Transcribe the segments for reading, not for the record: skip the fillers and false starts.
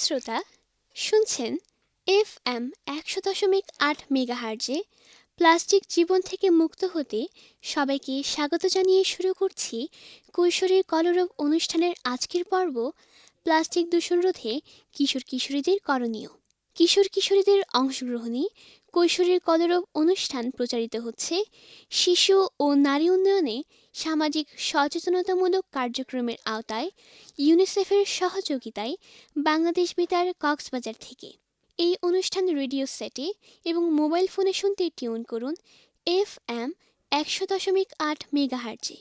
শ্রোতা, শুনছেন FM ১০০.৮ মেগাহার্জে plastic জীবন থেকে মুক্ত হতে সবাইকে স্বাগত জানিয়ে শুরু করছি কৈশোরের কলরব অনুষ্ঠানের আজকের পর্ব। প্লাস্টিক দূষণ রোধে কিশোর কিশোরীদের করণীয়। কিশোর কিশোরীদের অংশগ্রহণে কৈশোরের কলরব অনুষ্ঠান প্রচারিত হচ্ছে শিশু ও নারী উন্নয়নে সামাজিক সচেতনতামূলক কার্যক্রমের আওতায় ইউনিসেফের সহযোগিতায় বাংলাদেশ বেতার কক্সবাজার থেকে। এই অনুষ্ঠান রেডিও সেটে এবং মোবাইল ফোনে শুনতে টিউন করুন FM ১০০.৮ মেগাহার্জে।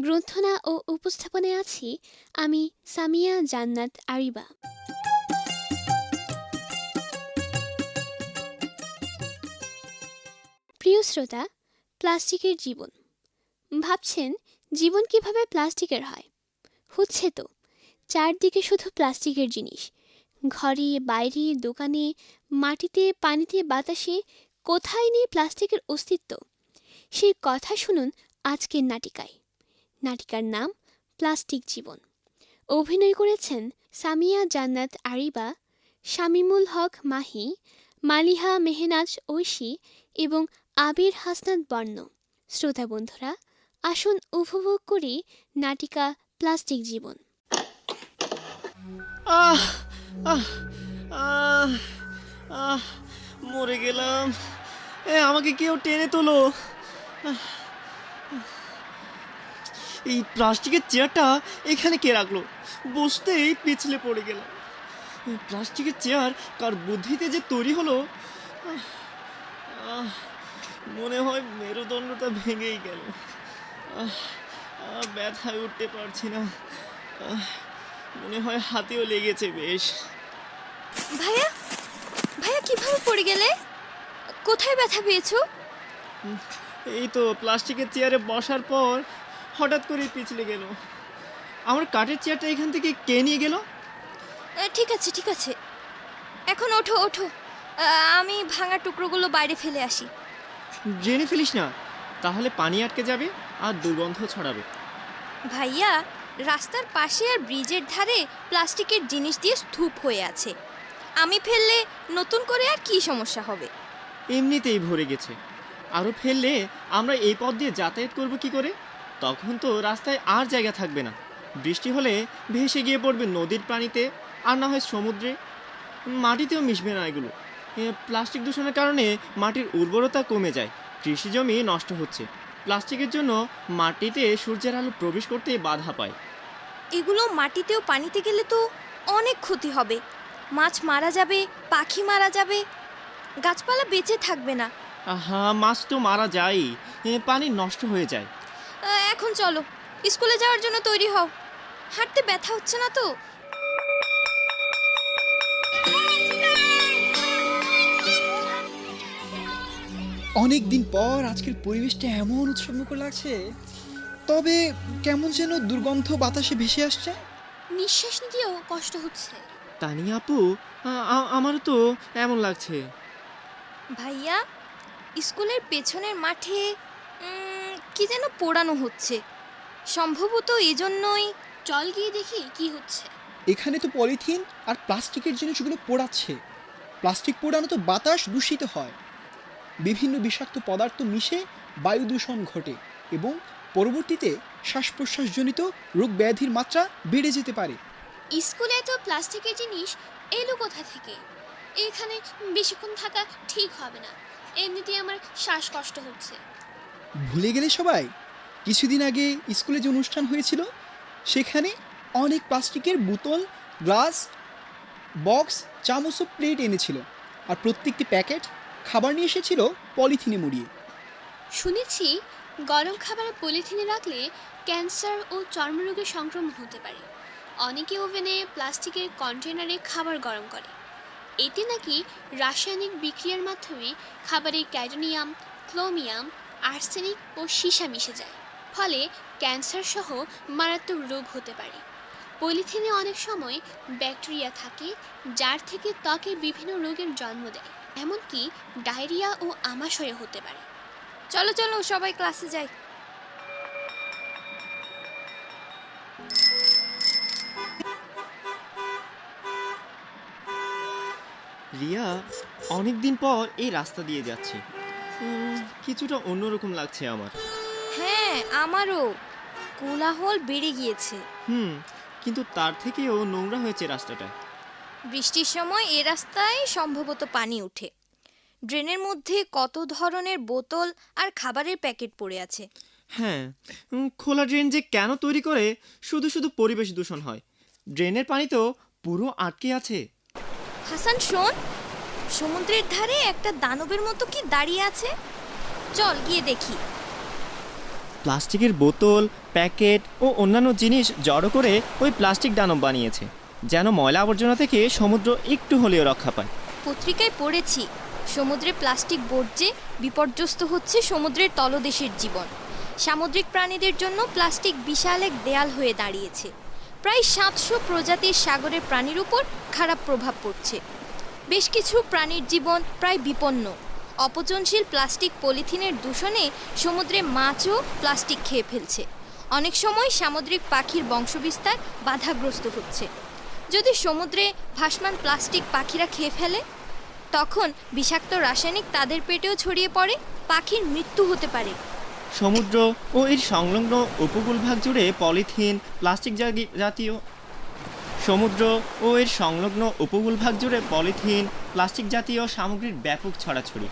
গ্রন্থনা ও উপস্থাপনায় আছি আমি সামিয়া জান্নাত আরিবা। প্রিয় শ্রোতা, প্লাস্টিকের জীবন। ভাবছেন জীবন কিভাবে প্লাস্টিকের হয়? হচ্ছে তো, চারদিকে শুধু প্লাস্টিকের জিনিস। ঘরে, বাইরে, দোকানে, মাটিতে, পানিতে, বাতাসে, কোথায় নেই প্লাস্টিকের অস্তিত্ব? সেই কথা শুনুন আজকের নাটিকায়। নাটিকার নাম প্লাস্টিক জীবন। অভিনয় করেছেন সামিয়া জান্নাত আরিবা, শামিমুল হক মাহি, মালিহা মেহনাজ ঐশী এবং আবির হাসনাত বর্ণ। শ্রোতা বন্ধুরা, আসুন উপভোগ করি নাটিকা প্লাস্টিক জীবন। আহ আহ আহ আহ মরে গেলাম। আমাকে কেউ টেনে তোলো। এই প্লাস্টিকের চেয়ারটা এখানে কে রাখলো? বসতেই পিছলে পড়ে গেলাম। প্লাস্টিকের চেয়ার কার বুদ্ধিতে যে তৈরি হলো। মনে হয় মেরুদণ্ডটা ভেঙেই গেল। ব্যথায় উঠতে পারছি না। মনে হয় হাতেও লেগেছে বেশ। ভাইয়া, ভাইয়া কিভাবে পড়ে গেলে? কোথায় ব্যথা পেয়েছো? এই তো প্লাস্টিকের চেয়ারে বসার পর হঠাৎ করেই পিছলে গেল। আমার কাঠের চেয়ারটা এখান থেকে কে নিয়ে গেল? ঠিক আছে ঠিক আছে, এখন ওঠো ওঠো, আমি ভাঙা টুকরোগুলো বাইরে ফেলে আসি। ড্রেনে ফেলিস না, তাহলে পানি আটকে যাবে আর দুর্গন্ধ ছড়াবে। ভাইয়া, রাস্তার পাশে আর ব্রিজের ধারে প্লাস্টিকের জিনিস দিয়ে স্তূপ হয়ে আছে। আমি ফেললে নতুন করে আর কি সমস্যা হবে? এমনিতেই ভরে গেছে, আরও ফেললে আমরা এই পথ দিয়ে যাতায়াত করব কি করে? তখন তো রাস্তায় আর জায়গা থাকবে না। বৃষ্টি হলে ভেসে গিয়ে পড়বে নদীর পানিতে, আর না হয় সমুদ্রে। মাটিতেও মিশবে না এগুলো। প্লাস্টিক দূষণের কারণে মাটির উর্বরতা কমে যায়, কৃষিজমি নষ্ট হচ্ছে। প্লাস্টিকের জন্য মাটিতে সূর্যের আলো প্রবেশ করতে বাধা পায়। এগুলো মাটিতেও পানিতে গেলে তো অনেক ক্ষতি হবে। মাছ মারা যাবে, পাখি মারা যাবে, গাছপালা বেঁচে থাকবে না। আহা, মাছ তো মারা যায়, পানি নষ্ট হয়ে যায়। এখন চলো, স্কুলে যাওয়ার জন্য তৈরি হও। হাঁটতে ব্যথা হচ্ছে না তো? অনেক দিন পর আজকের পরিবেশটা এমন উৎসবমুখর লাগছে, তবে কেমন যেন দুর্গন্ধ বাতাসে ভেসে আসছে। নিঃশ্বাস নিতেও কষ্ট হচ্ছে। তানিয়া আপু, আমারও তো এমন লাগছে। ভাইয়া, স্কুলের পেছনের মাঠে কি যেন পোড়ানো হচ্ছে, সম্ভবত এজন্যই। চল গিয়ে দেখি কি হচ্ছে। এখানে তো পলিথিন আর প্লাস্টিকের জিনিসগুলো পোড়াচ্ছে। প্লাস্টিক পোড়ানো তো বাতাস দূষিত হয়, বিভিন্ন বিষাক্ত পদার্থ মিশে বায়ু দূষণ ঘটে এবং পরবর্তীতে শ্বাস প্রশ্বাসজনিত রোগ ব্যাধির মাত্রা বেড়ে যেতে পারে। স্কুলে তো প্লাস্টিকের জিনিস এলো কোথা থেকে? এখানে বেশিক্ষণ থাকা ঠিক হবে না, এমনিতেই আমার শ্বাসকষ্ট হচ্ছে। ভুলে গেলে সবাই, কিছুদিন আগে স্কুলে যে অনুষ্ঠান হয়েছিল সেখানে অনেক প্লাস্টিকের বোতল, গ্লাস, বক্স, চামচ ও প্লেট এনেছিল, আর প্রত্যেকটি প্যাকেট খাবার নিয়ে এসেছিল পলিথিনে মুড়িয়ে। শুনেছি গরম খাবার পলিথিনে রাখলে ক্যান্সার ও চর্মরোগের সংক্রমণ হতে পারে। অনেকে ওভেনে প্লাস্টিকের কন্টেনারে খাবার গরম করে। এতে নাকি রাসায়নিক বিক্রিয়ার মাধ্যমে খাবারে ক্যাডমিয়াম, ক্রোমিয়াম, আর্সেনিক ও সীসা মিশে যায়, ফলে ক্যান্সার সহ মারাত্মক রোগ হতে পারে। পলিথিনে অনেক সময় ব্যাকটেরিয়া থাকে, যার থেকে ত্বকে বিভিন্ন রোগের জন্ম দেয়, এমনকি ডায়রিয়া ও আমাশয় হতে পারে। চলো চলো, সবাই ক্লাসে যাই। রিয়া, অনেক দিন পর এই রাস্তা দিয়ে যাচ্ছি। কিছুটা অন্যরকম লাগছে আমার। হ্যাঁ, আমারও কোলাহল বেড়ে গিয়েছে। হুম, কিন্তু তার থেকেও নোংরা হয়েছে রাস্তাটা। বৃষ্টির সময় এ রাস্তায় সম্ভবত পানি ওঠে। ড্রেনের মধ্যে কত ধরনের বোতল আর খাবারের প্যাকেট পড়ে আছে। হ্যাঁ, খোলা ড্রেন যে কেন তৈরি করে শুধু শুধু পরিবেশ দূষণ হয়। ড্রেনের পানি তো পুরো আটকে আছে। হাসান শোন, সমুদ্রের ধারে একটা দানবের মতো কি দাঁড়িয়ে আছে, চল গিয়ে দেখি। প্লাস্টিকের বোতল, প্যাকেট ও অন্যান্য জিনিস জড়ো করে ওই প্লাস্টিক দানব বানিয়েছে, যেন ময়লা আবর্জনা থেকে সমুদ্র একটু হলেও রক্ষা পায়। পত্রিকায় পড়েছি সমুদ্রে প্লাস্টিক বর্জ্যে বিপর্যস্ত হচ্ছে সমুদ্রের তলদেশের জীবন। সামুদ্রিক প্রাণীদের জন্য প্লাস্টিক বিশাল এক দেয়াল হয়ে দাঁড়িয়েছে। প্রায় 700 প্রজাতির সাগরের প্রাণীর উপর খারাপ প্রভাব পড়ছে। বেশ কিছু প্রাণীর জীবন প্রায় বিপন্ন। অপচনশীল প্লাস্টিক পলিথিনের দূষণে সমুদ্রে মাছও প্লাস্টিক খেয়ে ফেলছে। অনেক সময় সামুদ্রিক পাখির বংশবিস্তার বাধাগ্রস্ত হচ্ছে। যদি সমুদ্রে ভাসমান প্লাস্টিক পাখিরা খেয়ে ফেলে, তখন বিষাক্ত রাসায়নিক তাদের পেটেও ছড়িয়ে পড়ে, পাখির মৃত্যু হতে পারে। সমুদ্র ও এর সংলগ্ন উপকূলভাগ জুড়ে পলিথিন, প্লাস্টিক জাতীয় সমুদ্র ও এর সংলগ্ন উপকূলভাগ জুড়ে পলিথিন, প্লাস্টিক জাতীয় সামগ্রীর ব্যাপক ছড়াছড়ি।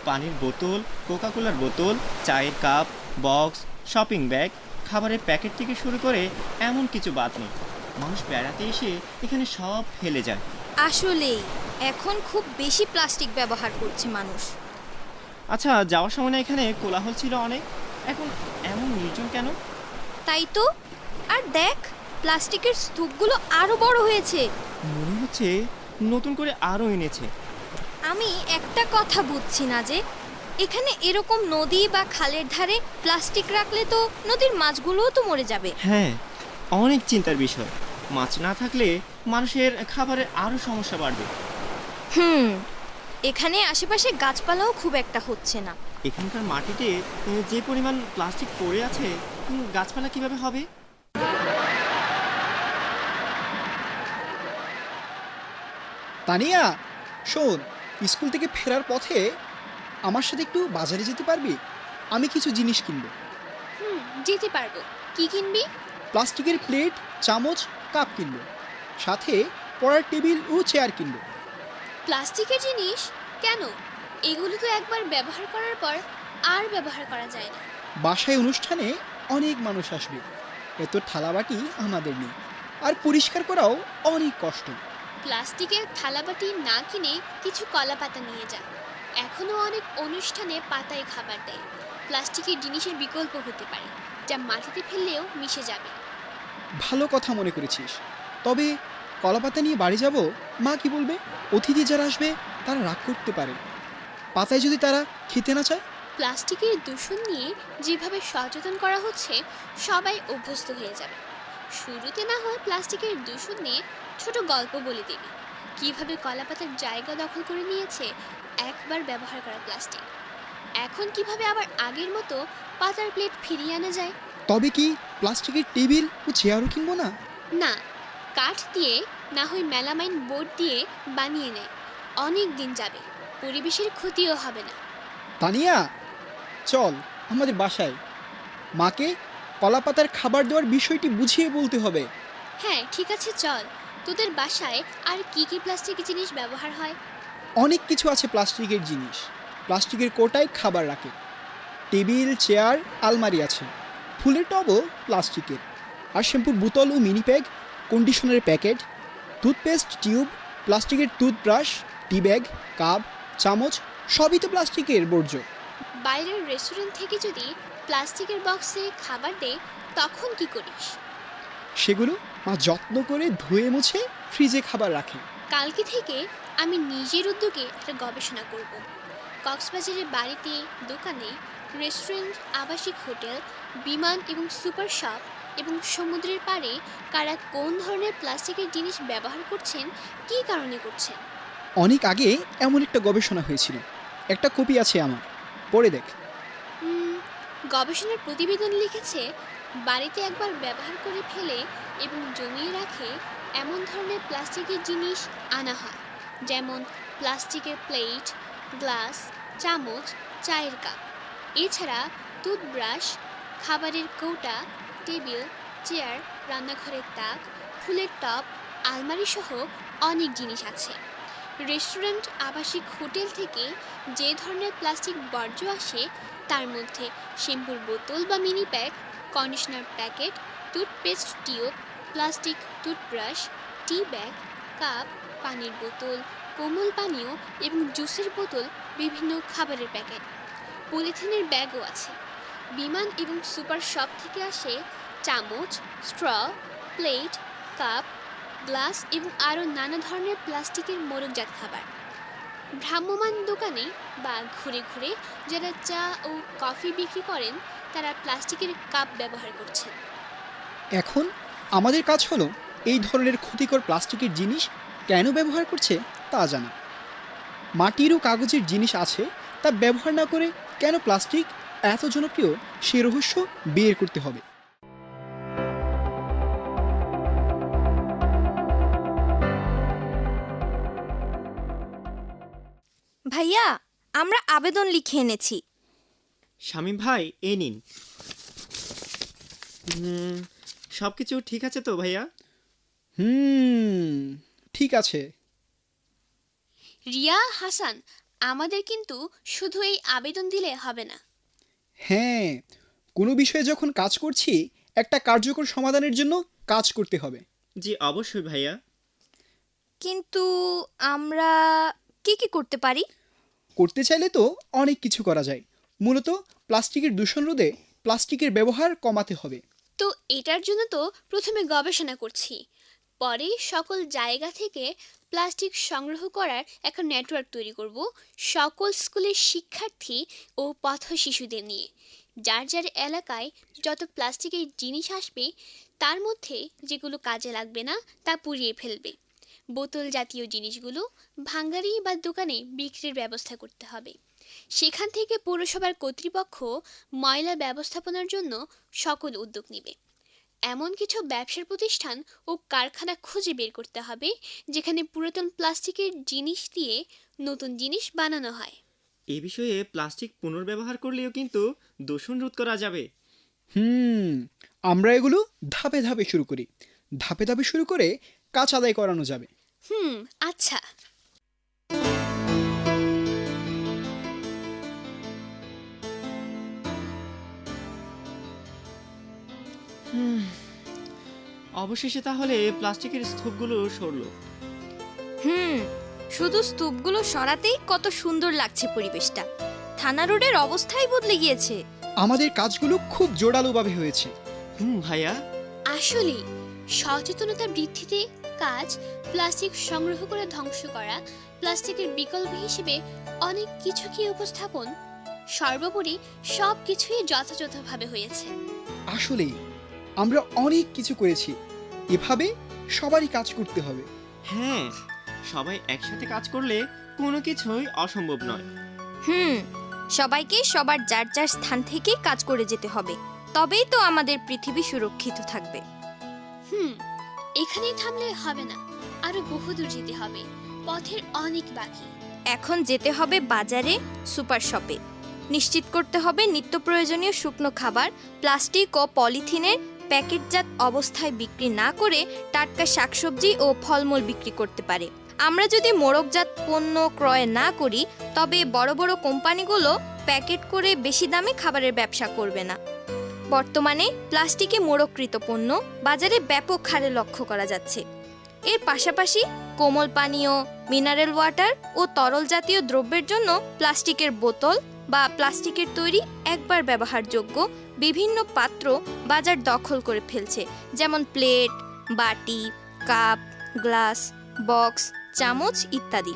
পানির বোতল, কোকাকোলার বোতল, চায়ের কাপ, বক্স, শপিং ব্যাগ, খাবারের প্যাকেট থেকে শুরু করে এমন কিছু বাদ নেই। মানুষ বেড়াতে এসে এখানে সব ফেলে যায়। আসলেই এখন খুব বেশি প্লাস্টিক ব্যবহার করছে মানুষ। আচ্ছা, যাওয়ার সময় না এখানে কোলাহল ছিল অনেক, এখন এমন নির্জন কেন? তাই তো। আর দেখ, প্লাস্টিকের স্তূপগুলো আরো বড় হয়েছে। মনে হচ্ছে নতুন করে আরও এনেছে। আমি একটা কথা বুঝছি না যে এখানে এরকম নদী বা খালের ধারে প্লাস্টিক রাখলে তো নদীর মাছগুলোও তো মরে যাবে। হ্যাঁ, অনেক চিন্তার বিষয়। মাছ না থাকলে মানুষের খাবারের আরও সমস্যা বাড়বে। এখানে আশেপাশে গাছপালাও খুব একটা হচ্ছে না। এখানকার মাটিতে যে পরিমাণ প্লাস্টিক পড়ে আছে, গাছপালা কিভাবে হবে? তানিয়া, শোন, স্কুল থেকে ফেরার পথে আমার সাথে একটু বাজারে যেতে পারবি? আমি কিছু জিনিস কিনবো। যেতে পারবো। কি কিনবি? প্লাস্টিকের প্লেট, চামচ, কাপ কিনবো। সাথে পড়ার টেবিল ও চেয়ার কিনবো। প্লাস্টিকের জিনিস কেন? এগুলো তো একবার ব্যবহার করার পর আর ব্যবহার করা যায় না। বাসায় অনুষ্ঠানে অনেক মানুষ আসবে, এত থালাবাটি আমাদের নেই, আর পরিষ্কার করাও অনেক কষ্ট। প্লাস্টিকের থালাবাটি না কিনে কিছু কলা পাতা নিয়ে যা। এখনো অনেক অনুষ্ঠানে পাতায় খাবার দেয়। প্লাস্টিকের জিনিসের বিকল্প হতে পারে, যা মাটিতে ফেললেও মিশে যাবে। ভালো কথা মনে করেছিস। তবে কলাপাতা নিয়ে বাড়ি যাব, মা কি বলবে? অতিথি যারা আসবে তারা রাগ করতে পারে। পাতায় যদি তারা খেতে না চায়? প্লাস্টিকের দূষণ নিয়ে যেভাবে সচেতন করা হচ্ছে, সবাই অভ্যস্ত হয়ে যাবে। শুরুতে না হয় প্লাস্টিকের দূষণ নিয়ে ছোট গল্প বলে দেবে, কিভাবে কলাপাতার জায়গা দখল করে নিয়েছে একবার ব্যবহার করা প্লাস্টিক। এখন কিভাবে আবার আগের মতো পাতার প্লেট ফিরিয়ে আনা যায়। তবে কি প্লাস্টিকের টেবিল ও চেয়ারও কিনবো না? না, কাঠ দিয়ে না হয় মেলামাইন বোর্ড দিয়ে বানিয়ে নেয়, অনেক দিন যাবে, পরিবেশের ক্ষতিও হবে না। তানিয়া, চল আমাদের বাসায়। মাকে কলাপাতার খাবার দেওয়ার বিষয়টি বুঝিয়ে বলতে হবে। হ্যাঁ ঠিক আছে, চল। তোদের বাসায় আর কি কি প্লাস্টিকের জিনিস ব্যবহার হয়? অনেক কিছু আছে প্লাস্টিকের জিনিস। প্লাস্টিকের কোটায় খাবার রাখে, টেবিল, চেয়ার, আলমারি আছে। ফুলের টবও প্লাস্টিকের। আর শ্যাম্পুর বোতল ও মিনি প্যাক, কন্ডিশনারের প্যাকেট, টুথপেস্ট টিউব, প্লাস্টিকের টুথব্রাশ, টি ব্যাগ, কাপ, চামচ, সবই তো প্লাস্টিকের বর্জ্য। বাইরের রেস্টুরেন্ট থেকে যদি প্লাস্টিকের বক্সে খাবার দেয়, তখন কি করিস? সেগুলো মা যত্ন করে ধুয়ে মুছে ফ্রিজে খাবার রাখে। কালকে থেকে আমি নিজের উদ্যোগে একটা গবেষণা করব। কক্সবাজারের বাড়িতে, দোকানে, রেস্টুরেন্ট, আবাসিক হোটেল, বিমান এবং সুপার শপ এবং সমুদ্রের পাড়ে কারা কোন ধরনের প্লাস্টিকের জিনিস ব্যবহার করছেন, কী কারণে করছেন। অনেক আগে এমন একটা গবেষণা হয়েছিল, একটা কপি আছে আমার, পড়ে দেখ। গবেষণার প্রতিবেদন লিখেছে, বাড়িতে একবার ব্যবহার করে ফেলে এবং জমিয়ে রাখে এমন ধরনের প্লাস্টিকের জিনিস আনা হয়, যেমন প্লাস্টিকের প্লেট, গ্লাস, চামচ, চায়ের কাপ, এছাড়া টুথব্রাশ, খাবারের কৌটা, টেবিল, চেয়ার, রান্নাঘরের তাক, ফুলের টব, আলমারি সহ অনেক জিনিস আছে। রেস্টুরেন্ট, আবাসিক হোটেল থেকে যে ধরনের প্লাস্টিক বর্জ্য আসে তার মধ্যে শ্যাম্পুর বোতল বা mini pack, conditioner packet, toothpaste tube, plastic toothbrush, tea bag, cup, পানির বোতল, কোমল পানীয় এবং জুসের বোতল, বিভিন্ন খাবারের প্যাকেট, পলিথিনের ব্যাগও আছে। বিমান এবং সুপার শপ থেকে আসে চামচ, স্ট্র, প্লেট, কাপ, গ্লাস এবং আরও নানা ধরনের প্লাস্টিকের মোড়কজাত খাবার। ভ্রাম্যমাণ দোকানে বা ঘুরে ঘুরে যারা চা ও কফি বিক্রি করেন তারা প্লাস্টিকের কাপ ব্যবহার করছেন। এখন আমাদের কাজ হলো এই ধরনের ক্ষতিকর প্লাস্টিকের জিনিস কেন ব্যবহার করছে তা জানা। মাটির ও কাগজের জিনিস আছে তা ব্যবহার না করে কেন প্লাস্টিক এত জনপ্রিয় সে রহস্য বের করতে হবে। ভাইয়া, আমরা আবেদন লিখে এনেছি। শামীম ভাই, এই নিন। সব কিছু ঠিক আছে তো ভাইয়া? ঠিক আছে। রিয়া, হাসান, আমাদের কিন্তু শুধু এই আবেদন দিলে হবে না। হ্যাঁ, কোনো বিষয়ে যখন কাজ করছি একটা কার্যকর সমাধানের জন্য কাজ করতে হবে। জি অবশ্যই ভাইয়া। কিন্তু আমরা কি কি করতে পারি? করতে চাইলে তো অনেক কিছু করা যায়। মূলত প্লাস্টিকের দূষণ রোধে প্লাস্টিকের ব্যবহার কমাতে হবে। তো এটার জন্য তো প্রথমে গবেষণা করছি, পরে সকল জায়গা থেকে প্লাস্টিক সংগ্রহ করার একটা নেটওয়ার্ক তৈরি করব, সকল স্কুলের শিক্ষার্থী ও পথ শিশুদের নিয়ে। যার যার এলাকায় যত প্লাস্টিকের জিনিস আসবে তার মধ্যে যেগুলো কাজে লাগবে না তা পুড়িয়ে ফেলবে। বোতল জাতীয় জিনিসগুলো ভাঙ্গারি বা দোকানে বিক্রির ব্যবস্থা করতে হবে। সেখান থেকে পৌরসভার কর্তৃপক্ষ ময়লা ব্যবস্থাপনার জন্য সকল উদ্যোগ নেবে। এমন কিছু ব্যবসার প্রতিষ্ঠান ও কারখানা খুঁজে বের করতে হবে যেখানে পুরাতন প্লাস্টিকের জিনিস দিয়ে নতুন জিনিস বানানো হয়। এ বিষয়ে প্লাস্টিক পুনর্ব্যবহার করলেও কিন্তু দূষণ রোধ করা যাবে। আমরা এগুলো ধাপে ধাপে শুরু করি। ধাপে ধাপে শুরু করে কাজ আদায় করানো যাবে। আচ্ছা। অবশেষে তাহলে প্লাস্টিকের স্তূপগুলো সরল। শুধু স্তূপগুলো সরাতেই কত সুন্দর লাগছে পরিবেশটা। থানা রোডের অবস্থাই বদলে গিয়েছে। আমাদের কাজগুলো খুব জোরালোভাবে হয়েছে। ভাইয়া, আসলে সচেতনতা বৃদ্ধিতে কাজ, প্লাস্টিক সংগ্রহ করে ধ্বংস করা, প্লাস্টিকের বিকল্প হিসেবে অনেক কিছুকে উপস্থাপন, সর্বোপরি সব কিছুই যথাযথভাবে হয়েছে। আসলেই আমরা অনেক কিছু করেছি। এভাবে সবারই কাজ করতে হবে। হ্যাঁ, সবাই একসাথে কাজ করলে কোনো কিছুই অসম্ভব নয়। সবাইকে সবার যার যার স্থান থেকে কাজ করে যেতে হবে, তবেই তো আমাদের পৃথিবী সুরক্ষিত থাকবে। এখানেই থামলে হবে না, আরো বহুদূর যেতে হবে। পথের অনেক বাকি। এখন যেতে হবে বাজারে, সুপার শপে। নিশ্চিত করতে হবে নিত্য প্রয়োজনীয় শুকনো খাবার প্লাস্টিক ও পলিথিনের প্যাকেটজাত অবস্থায় বিক্রি না করে টাটকা শাকসবজি ও ফলমূল বিক্রি করতে পারে। আমরা যদি মোড়কজাত পণ্য ক্রয় না করি তবে বড় বড় কোম্পানিগুলো প্যাকেট করে বেশি দামে খাবারের ব্যবসা করবে না। বর্তমানে প্লাস্টিকে মোড়ককৃত পণ্য বাজারে ব্যাপক হারে লক্ষ্য করা যাচ্ছে। এর পাশাপাশি কোমল পানীয়, মিনারেল ওয়াটার ও তরল জাতীয় দ্রব্যের জন্য প্লাস্টিকের বোতল বা প্লাস্টিকের তৈরি একবার ব্যবহারযোগ্য বিভিন্ন পাত্র বাজার দখল করে ফেলছে, যেমন প্লেট, বাটি, কাপ, গ্লাস, বক্স, চামচ ইত্যাদি।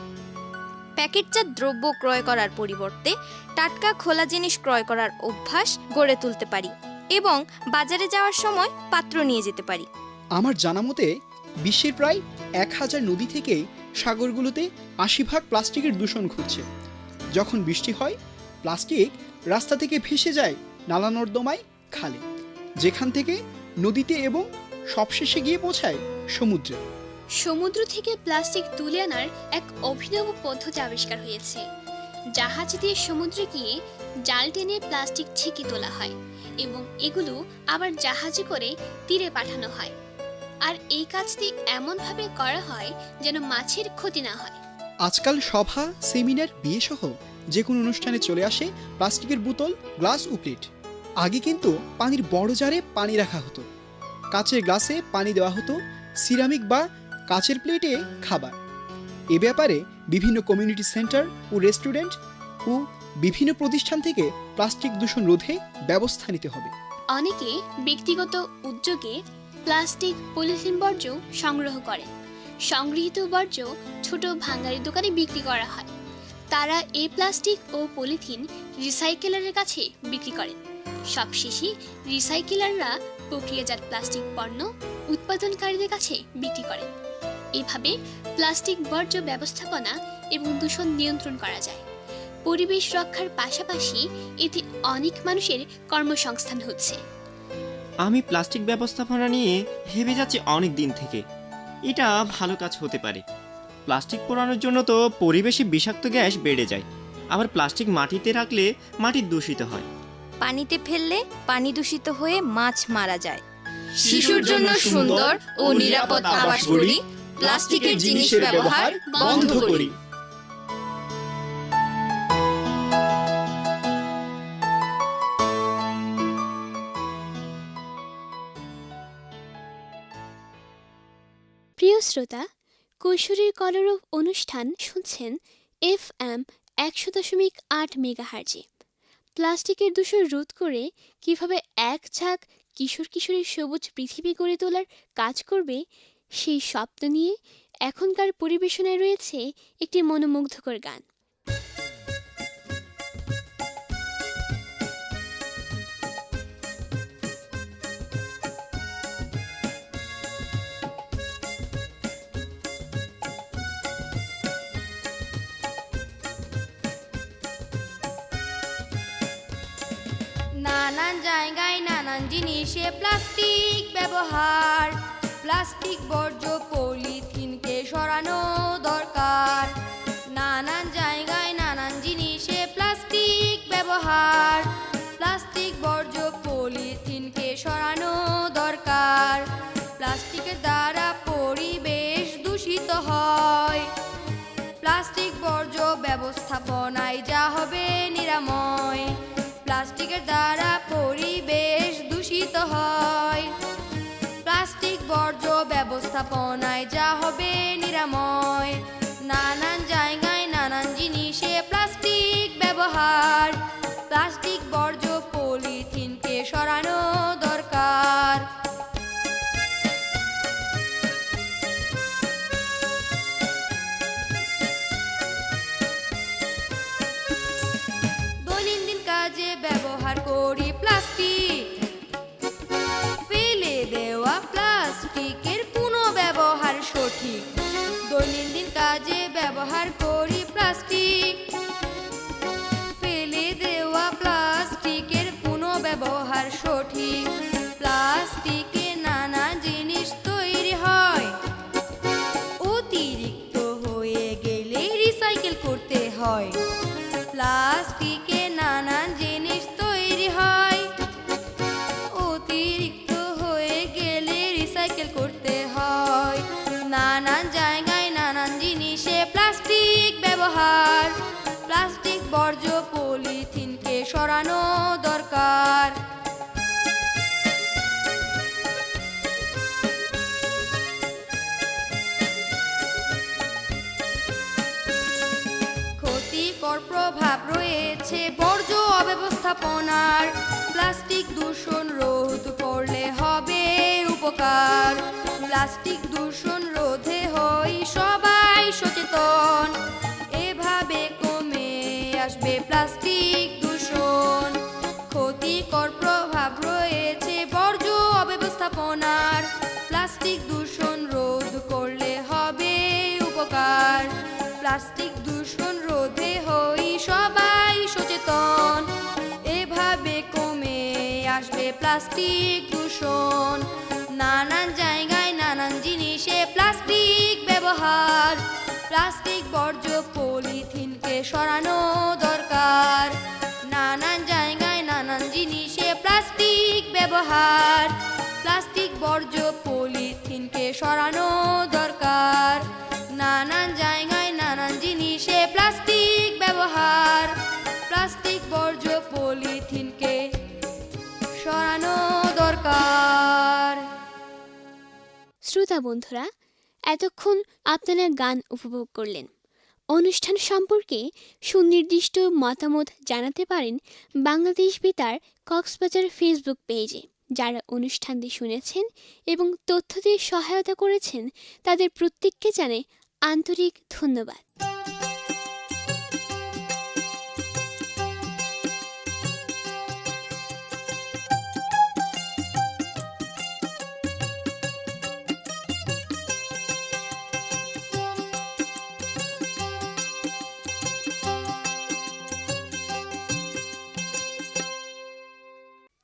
প্যাকেটজাত দ্রব্য ক্রয় করার পরিবর্তে টাটকা খোলা জিনিস ক্রয় করার অভ্যাস গড়ে তুলতে পারি এবং বাজারে যাওয়ার সময় পাত্র নিয়ে যেতে পারি। আমার জানা মতে বিশ্বের প্রায় 1000 নদী থেকে সাগরগুলোতে 80% প্লাস্টিকের দূষণ ঘটছে। যখন বৃষ্টি হয় প্লাস্টিক রাস্তা থেকে ভেসে যায় নালা নর্দমায়, খালে, যেখান থেকে নদীতে এবং সবশেষে গিয়ে পৌঁছায় সমুদ্রে। সমুদ্র থেকে প্লাস্টিক তুলে আনার এক অভিনব পদ্ধতি আবিষ্কার হয়েছে। জাহাজ দিয়ে সমুদ্রে গিয়ে জাল টেনে প্লাস্টিক ছেঁকে তোলা হয় এবং এগুলো আবার জাহাজে করে তীরে পাঠানো হয়। আর এই কাজটি এমনভাবে করা হয় যেন মাছের ক্ষতি না হয়। আজকাল সভা, সেমিনার, বিয়ে সহ যে কোনো অনুষ্ঠানে চলে আসে প্লাস্টিকের বোতল, গ্লাস ও প্লেট। আগে কিন্তু পানির বড় জারে পানি রাখা হতো, কাচের গ্লাসে পানি দেওয়া হতো, সিরামিক বা কাচের প্লেটে খাবার। এ ব্যাপারে বিভিন্ন কমিউনিটি সেন্টার ও রেস্টুরেন্ট ও বিভিন্ন প্রতিষ্ঠান থেকে প্লাস্টিক দূষণ রোধে ব্যবস্থা নিতে হবে। অনেকে ব্যক্তিগত উদ্যোগে প্লাস্টিক, পলিথিন বর্জ্য সংগ্রহ করেন। সংগৃহীত বর্জ্য ছোট ভাঙারি দোকানে বিক্রি করা হয়। তারা এই প্লাস্টিক ও পলিথিন রিসাইকেলারের কাছে বিক্রি করেন। সবশেষে রিসাইকেলাররা প্রক্রিয়াজাত প্লাস্টিক পণ্য উৎপাদনকারীদের কাছে বিক্রি করেন। এভাবে প্লাস্টিক বর্জ্য ব্যবস্থাপনা এবং দূষণ নিয়ন্ত্রণ করা যায়। পরিবেশ রক্ষার পাশাপাশি এতে অনেক মানুষের কর্মসংস্থান হচ্ছে। আমি প্লাস্টিক ব্যবস্থাপনা নিয়ে ভেবে যাচ্ছি অনেক দিন থেকে। এটা ভালো কাজ হতে পারে। প্লাস্টিক পোড়ানোর জন্য তো পরিবেশে বিষাক্ত গ্যাস বেড়ে যায়, আবার প্লাস্টিক মাটিতে রাখলে মাটি দূষিত হয়। পানিতে ফেললে পানি দূষিত হয়ে মাছ মারা যায়। শিশুর জন্য সুন্দর ও নিরাপদ আবাস গড়ি, প্লাস্টিকের জিনিসের ব্যবহার বন্ধ করি। প্রিয় শ্রোতা, কৈশোরের কলরব অনুষ্ঠান শুনছেন FM 100.8 মেগাহার্জে। প্লাস্টিকের দূষণ রোধ করে কিভাবে এক ঝাঁক কিশোর কিশোরীর সবুজ পৃথিবী গড়ে তোলার কাজ করবে, সেই স্বপ্ন নিয়ে এখনকার পরিবেশনায় রয়েছে একটি মনোমুগ্ধকর গান। নানান জায়গায় নানান জিনিসে প্লাস্টিক ব্যবহার, প্লাস্টিক বর্জ্য পলিথিনকে সরানো দরকার। নানান জায়গায় নানান জিনিসে প্লাস্টিক ব্যবহার, প্লাস্টিক বর্জ্য পলিথিনকে সরানো দরকার। প্লাস্টিকের দ্বারা পরিবেশ দূষিত হয়, প্লাস্টিক বর্জ্য ব্যবস্থাপনায় যা হবে নিরাময়। প্লাস্টিকের দ্বারা পরিবেশ দূষিত হয়, প্লাস্টিক বর্জ্য ব্যবস্থাপনায় যা হবে নিরাময়। নানান জায়গায় নানান জিনিসে প্লাস্টিক ব্যবহার, প্লাস্টিক বর্জ্য পলিথিনকে সরানো দরকার। দৈনন্দিন কাজে ব্যবহার করি প্লাস্টিক, ফেলে দেওয়া প্লাস্টিকের পুনর্ব্যবহার সঠিক। দৈনন্দিন কাজে ব্যবহার করি প্লাস্টিক, ফেলে দেওয়া প্লাস্টিকের পুনর্ব্যবহার সঠিক। প্লাস্টিকে নানা জিনিস তৈরি হয়, অতিরিক্ত হয়ে গেলে রিসাইকেল করতে হয়। প্লাস্টিকে নানান জিনিস তৈরি হয়, অতিরিক্ত হয়ে গেলে রিসাইকেল করতে হয়। নানান জায়গায় নানান জিনিসে প্লাস্টিক ব্যবহার, প্লাস্টিক বর্জ্য পলিথিনকে সরানো দরকার। ক্ষতিকর প্রভাব রয়েছে বর্জ্য অব্যবস্থাপনার, প্লাস্টিক দূষণ রোধ করলে হবে উপকার। প্লাস্টিক দূষণ রোধে হই সবাই সচেতন, এভাবে কমে আসবে প্লাস্টিক দূষণ। ক্ষতিকর প্রভাব রয়েছে বর্জ্য অব্যবস্থাপনার, প্লাস্টিক দূষণ রোধ করলে হবে উপকার। প্লাস্টিক দূষণ রোধে হই সবাই সচেতন, এভাবে কমে আসবে প্লাস্টিক দূষণ। নানান জায়গায় নানান জিনিসে প্লাস্টিক ব্যবহার, প্লাস্টিক বর্জ্য পলিথিনকে সরানো দরকার। নানান জায়গায় নানান জিনিসে প্লাস্টিক ব্যবহার, প্লাস্টিক বর্জ্য পলিথিনকে সরানো দরকার। নানান জায়গায় নানান জিনিসে প্লাস্টিক ব্যবহার, প্লাস্টিক বর্জ্য পলিথিনকে সরানো দরকার। শ্রোতা বন্ধুরা, এতক্ষণ আপনারা গান উপভোগ করলেন। অনুষ্ঠান সম্পর্কে সুনির্দিষ্ট মতামত জানাতে পারেন বাংলাদেশ বেতার কক্সবাজার ফেসবুক পেজে। যারা অনুষ্ঠানটি শুনেছেন এবং তথ্য দিয়ে সহায়তা করেছেন তাদের প্রত্যেককে জানাই আন্তরিক ধন্যবাদ।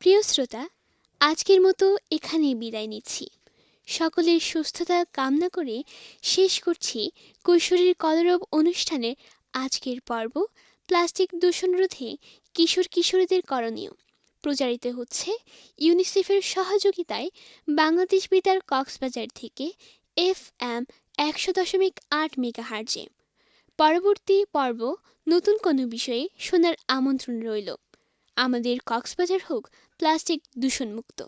প্রিয় শ্রোতা, আজকের মতো এখানেই বিদায় নিচ্ছি। সকলের সুস্থতা কামনা করে শেষ করছি কৈশোরের কলরব অনুষ্ঠানের আজকের পর্ব। প্লাস্টিক দূষণ রোধে কিশোর কিশোরীদের করণীয় প্রচারিত হচ্ছে ইউনিসেফের সহযোগিতায় বাংলাদেশ বেতার কক্সবাজার থেকে FM 100.8 মেগাহার্জে। পরবর্তী পর্ব নতুন কোনো বিষয়ে শোনার আমন্ত্রণ রইল। আমাদের কক্সবাজার হোক প্লাস্টিক দূষণমুক্ত।